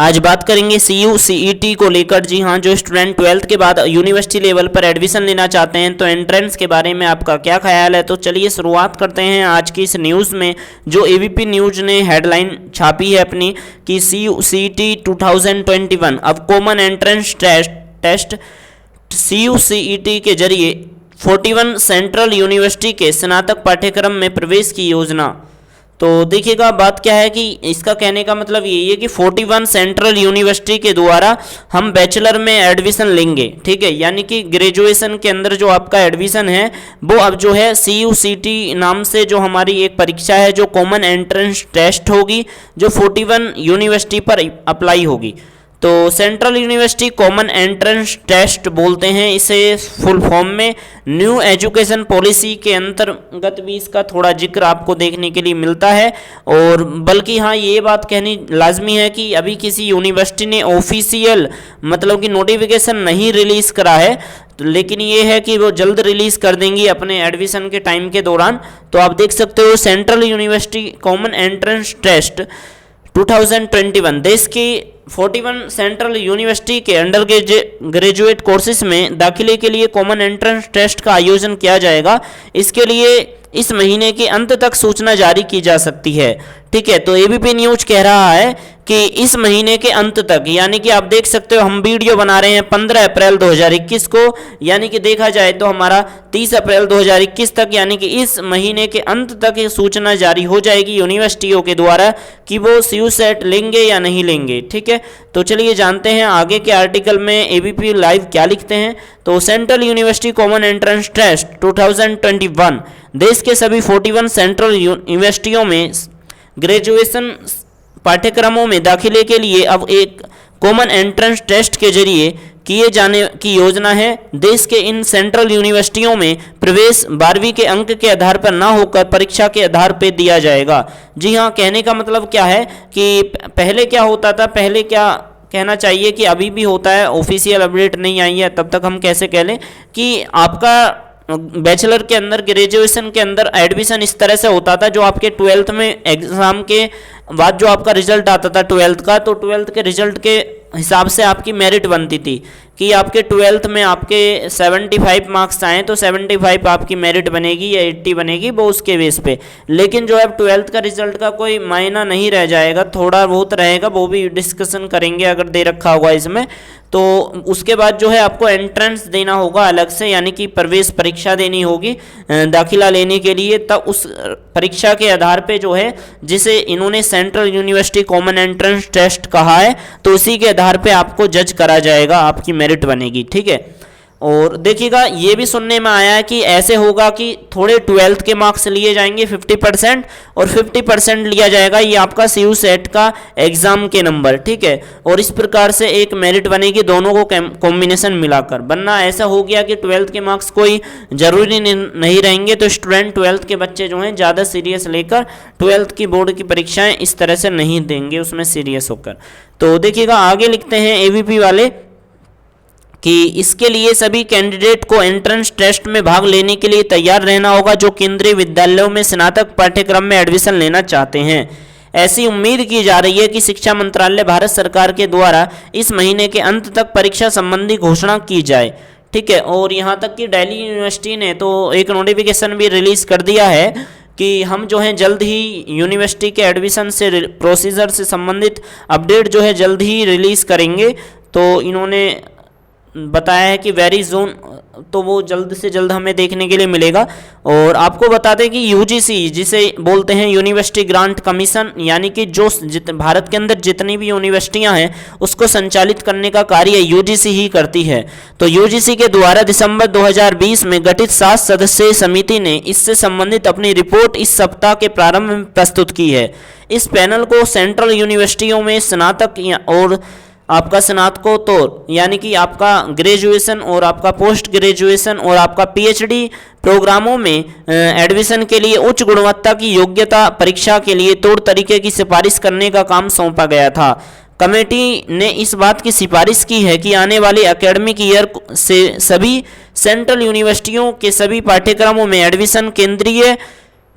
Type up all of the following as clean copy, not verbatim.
आज बात करेंगे CU/CET को लेकर। जी हाँ, जो स्टूडेंट 12th के बाद यूनिवर्सिटी लेवल पर एडमिशन लेना चाहते हैं तो एंट्रेंस के बारे में आपका क्या ख्याल है। तो चलिए शुरुआत करते हैं आज की इस न्यूज़ में। जो ABP न्यूज़ ने हेडलाइन छापी है अपनी कि CU/CET 2021 अब कॉमन एंट्रेंस टेस्ट CU/CET के जरिए 41 सेंट्रल यूनिवर्सिटी के स्नातक पाठ्यक्रम में प्रवेश की योजना। तो देखिएगा बात क्या है कि इसका कहने का मतलब यही है कि 41 सेंट्रल यूनिवर्सिटी के द्वारा हम बैचलर में एडमिशन लेंगे, ठीक है। यानी कि ग्रेजुएशन के अंदर जो आपका एडमिशन है वो अब जो है CU/CET नाम से जो हमारी एक परीक्षा है, जो कॉमन एंट्रेंस टेस्ट होगी, जो 41 यूनिवर्सिटी पर अप्लाई होगी। तो central university common entrance test बोलते हैं इसे फुल फॉर्म में। न्यू एजुकेशन पॉलिसी के अंतर्गत भी इसका थोड़ा जिक्र आपको देखने के लिए मिलता है। और बल्कि हाँ, ये बात कहनी लाजमी है कि अभी किसी यूनिवर्सिटी ने ऑफिशियल मतलब कि नोटिफिकेशन नहीं रिलीज़ करा है, लेकिन ये है कि वो जल्द रिलीज़ कर देंगी अपने एडमिशन के टाइम के दौरान। तो आप देख सकते हो central university common entrance test 2021 देश की 41 सेंट्रल यूनिवर्सिटी के अंडर ग्रेजुएट कोर्सेज में दाखिले के लिए कॉमन एंट्रेंस टेस्ट का आयोजन किया जाएगा। इसके लिए इस महीने के अंत तक सूचना जारी की जा सकती है, ठीक है। तो ABP न्यूज कह रहा है कि इस महीने के अंत तक, यानी कि आप देख सकते हो हम वीडियो बना रहे हैं 15 अप्रैल 2021 को, यानी कि देखा जाए तो हमारा 30 अप्रैल 2021 तक, यानी कि इस महीने के अंत तक ये सूचना जारी हो जाएगी यूनिवर्सिटियों के द्वारा कि वो CU/CET लेंगे या नहीं लेंगे, ठीक है। तो चलिए जानते हैं आगे के आर्टिकल में ABP लाइव क्या लिखते हैं। तो central university common entrance test 2021 देश के सभी 41 सेंट्रल यूनिवर्सिटियों में ग्रेजुएशन पाठ्यक्रमों में दाखिले के लिए अब एक कॉमन एंट्रेंस टेस्ट के जरिए किए जाने की योजना है। देश के इन सेंट्रल यूनिवर्सिटियों में प्रवेश 12वीं के अंक के आधार पर ना होकर परीक्षा के आधार पर दिया जाएगा। जी हाँ, कहने का मतलब क्या है कि पहले क्या होता था, पहले क्या कहना चाहिए कि अभी भी होता है, ऑफिशियल अपडेट नहीं आई है तब तक हम कैसे कह लें कि आपका बैचलर के अंदर ग्रेजुएशन के अंदर एडमिशन इस तरह से होता था। जो आपके 12th में एग्ज़ाम के बाद जो आपका रिजल्ट आता था 12th का, तो 12th के रिजल्ट के हिसाब से आपकी मेरिट बनती थी कि आपके 12th में आपके 75 मार्क्स आए तो 75 आपकी मेरिट बनेगी या 80 बनेगी, वो उसके बेस पे। लेकिन जो अब 12th का रिजल्ट का कोई मायना नहीं रह जाएगा, थोड़ा बहुत रहेगा, वो भी डिस्कशन करेंगे अगर दे रखा होगा इसमें। तो उसके बाद जो है आपको एंट्रेंस देना होगा अलग से, यानी कि प्रवेश परीक्षा देनी होगी दाखिला लेने के लिए। तब उस परीक्षा के आधार पे जो है, जिसे इन्होंने central university common entrance test कहा है, तो उसी के आधार पे आपको जज करा जाएगा, आपकी मेरिट बनेगी, ठीक है। और देखिएगा ये भी सुनने में आया है कि ऐसे होगा कि थोड़े 12th के मार्क्स लिए जाएंगे 50% और 50% लिया जाएगा ये आपका CU/CET का एग्ज़ाम के नंबर, ठीक है। और इस प्रकार से एक मेरिट बनेगी दोनों को कॉम्बिनेशन मिलाकर, वरना ऐसा हो गया कि 12th के मार्क्स कोई ज़रूरी नहीं रहेंगे। तो स्टूडेंट 12th के बच्चे जो हैं ज़्यादा सीरियस लेकर 12th की बोर्ड की परीक्षाएँ इस तरह से नहीं देंगे उसमें सीरियस होकर। तो देखिएगा आगे लिखते हैं ABP वाले कि इसके लिए सभी कैंडिडेट को एंट्रेंस टेस्ट में भाग लेने के लिए तैयार रहना होगा जो केंद्रीय विद्यालयों में स्नातक पाठ्यक्रम में एडमिशन लेना चाहते हैं। ऐसी उम्मीद की जा रही है कि शिक्षा मंत्रालय भारत सरकार के द्वारा इस महीने के अंत तक परीक्षा संबंधी घोषणा की जाए, ठीक है। और यहाँ तक कि दिल्ली यूनिवर्सिटी ने तो एक नोटिफिकेशन भी रिलीज़ कर दिया है कि हम जो है जल्द ही यूनिवर्सिटी के एडमिशन से प्रोसीजर से संबंधित अपडेट जो है जल्द ही रिलीज़ करेंगे। तो इन्होंने बताया है कि वेरी जोन, तो वो जल्द से जल्द हमें देखने के लिए मिलेगा। और आपको बता दें कि UGC जिसे बोलते हैं यूनिवर्सिटी ग्रांट कमीशन, यानी कि जो भारत के अंदर जितनी भी यूनिवर्सिटियां हैं उसको संचालित करने का कार्य UGC ही करती है। तो UGC के द्वारा दिसंबर 2020 में गठित 7 सदस्यीय समिति ने इससे संबंधित अपनी रिपोर्ट इस सप्ताह के प्रारंभ में प्रस्तुत की है। इस पैनल को सेंट्रल यूनिवर्सिटियों में स्नातक और आपका स्नातकोत्तर, यानी कि आपका ग्रेजुएशन और आपका पोस्ट ग्रेजुएशन और आपका PhD प्रोग्रामों में एडमिशन के लिए उच्च गुणवत्ता की योग्यता परीक्षा के लिए तौर तरीके की सिफारिश करने का काम सौंपा गया था। कमेटी ने इस बात की सिफारिश की है कि आने वाले एकेडमिक ईयर से सभी सेंट्रल यूनिवर्सिटियों के सभी पाठ्यक्रमों में एडमिशन केंद्रीय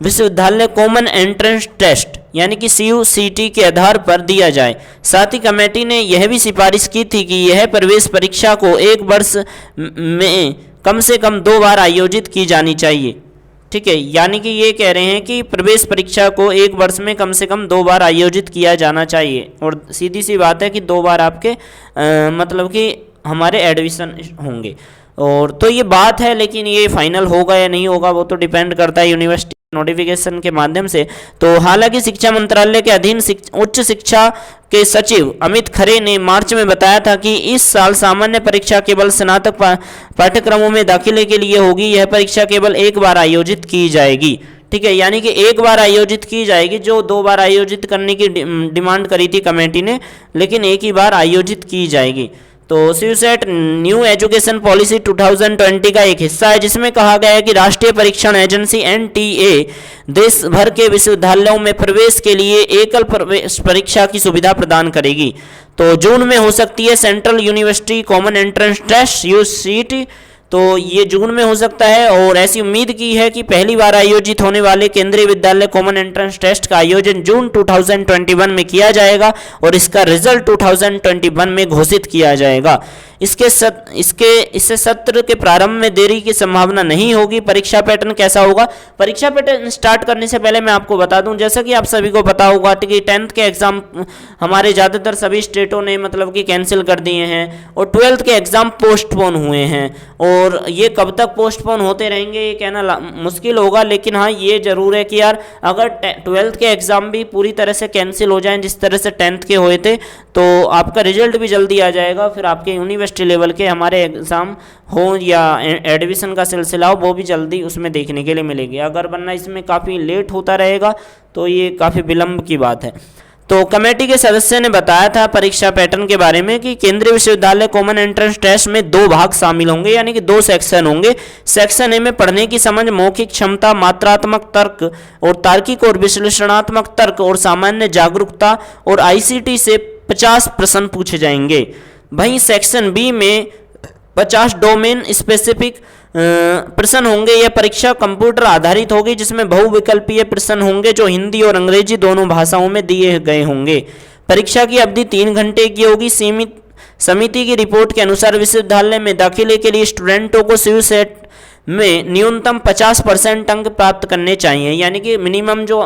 विश्वविद्यालय कॉमन एंट्रेंस टेस्ट यानी कि CUCT के आधार पर दिया जाए। साथ ही कमेटी ने यह भी सिफारिश की थी कि यह प्रवेश परीक्षा को एक वर्ष में कम से कम 2 बार आयोजित की जानी चाहिए। ठीक है, यानी कि ये कह रहे हैं कि प्रवेश परीक्षा को एक वर्ष में कम से कम 2 बार आयोजित किया जाना चाहिए। और सीधी सी बात है कि 2 बार आपके मतलब कि हमारे एडमिशन होंगे। और तो ये बात है, लेकिन ये फाइनल होगा या नहीं होगा वो तो डिपेंड करता है यूनिवर्सिटी नोटिफिकेशन के माध्यम से। तो हालांकि शिक्षा मंत्रालय के अधीन उच्च शिक्षा के सचिव अमित खरे ने मार्च में बताया था कि इस साल सामान्य परीक्षा केवल स्नातक पाठ्यक्रमों में दाखिले के लिए होगी। यह परीक्षा केवल एक बार आयोजित की जाएगी। ठीक है, यानी कि एक बार आयोजित की जाएगी, जो 2 बार आयोजित करने की डिमांड करी थी कमेटी ने, लेकिन एक ही बार आयोजित की जाएगी। तो CUSET न्यू एजुकेशन पॉलिसी 2020 का एक हिस्सा है, जिसमें कहा गया है कि राष्ट्रीय परीक्षण एजेंसी NTA देश भर के विश्वविद्यालयों में प्रवेश के लिए एकल प्रवेश परीक्षा की सुविधा प्रदान करेगी। तो जून में हो सकती है central university common entrance test UCT, तो ये जून में हो सकता है। और ऐसी उम्मीद की है कि पहली बार आयोजित होने वाले केंद्रीय विद्यालय कॉमन एंट्रेंस टेस्ट का आयोजन जून 2021 में किया जाएगा और इसका रिजल्ट 2021 में घोषित किया जाएगा। इससे सत्र के प्रारंभ में देरी की संभावना नहीं होगी। परीक्षा पैटर्न कैसा होगा? परीक्षा पैटर्न स्टार्ट करने से पहले मैं आपको बता दूं, जैसा कि आप सभी को पता होगा कि 10th के एग्जाम हमारे ज़्यादातर सभी स्टेटों ने मतलब कि कैंसिल कर दिए हैं और 12th के एग्जाम पोस्टपोन हुए हैं। और ये कब तक पोस्टपोन होते रहेंगे ये कहना मुश्किल होगा, लेकिन हाँ ये जरूर है कि यार अगर 12th के एग्जाम भी पूरी तरह से कैंसिल हो जाएं जिस तरह से 10th के हुए थे, तो आपका रिजल्ट भी जल्दी आ जाएगा। फिर आपके यूनिवर्सिटी लेवल के हमारे एग्ज़ाम हो या एडमिशन का सिलसिला हो, वो भी जल्दी उसमें देखने के लिए मिलेगी। अगर वरना इसमें काफ़ी लेट होता रहेगा तो ये काफ़ी विलंब की बात है। तो कमेटी के सदस्य ने बताया था परीक्षा पैटर्न के बारे में कि केंद्रीय विश्वविद्यालय कॉमन एंट्रेंस टेस्ट में 2 भाग शामिल होंगे, यानी कि 2 सेक्शन होंगे। सेक्शन ए में पढ़ने की समझ, मौखिक क्षमता, मात्रात्मक तर्क और तार्किक और विश्लेषणात्मक तर्क और सामान्य जागरूकता और ICT से 50 प्रश्न पूछे जाएंगे। वहीं सेक्शन बी में 50 डोमेन स्पेसिफिक प्रश्न होंगे। यह परीक्षा कंप्यूटर आधारित होगी, जिसमें बहुविकल्पीय प्रश्न होंगे जो हिंदी और अंग्रेजी दोनों भाषाओं में दिए गए होंगे। परीक्षा की अवधि 3 घंटे की होगी। समिति की रिपोर्ट के अनुसार विश्वविद्यालय में दाखिले के लिए स्टूडेंटों को CUSET में न्यूनतम 50% अंक प्राप्त करने चाहिए, यानी कि मिनिमम जो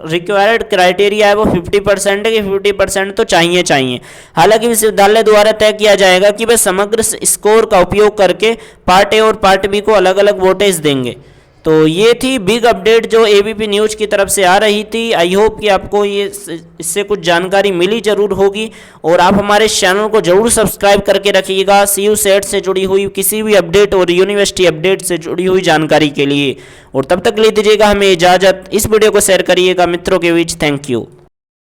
रिक्वायर्ड क्राइटेरिया है वो 50% है कि 50% तो चाहिए। हालांकि विश्वविद्यालय द्वारा तय किया जाएगा कि वे समग्र स्कोर का उपयोग करके पार्ट ए और पार्ट बी को अलग अलग वोटेज देंगे। तो ये थी बिग अपडेट जो ABP न्यूज़ की तरफ से आ रही थी। आई होप कि आपको ये इससे कुछ जानकारी मिली जरूर होगी और आप हमारे चैनल को जरूर सब्सक्राइब करके रखिएगा CUSET से जुड़ी हुई किसी भी अपडेट और यूनिवर्सिटी अपडेट से जुड़ी हुई जानकारी के लिए। और तब तक ले दीजिएगा हमें इजाज़त। इस वीडियो को शेयर करिएगा मित्रों के बीच। Thank you.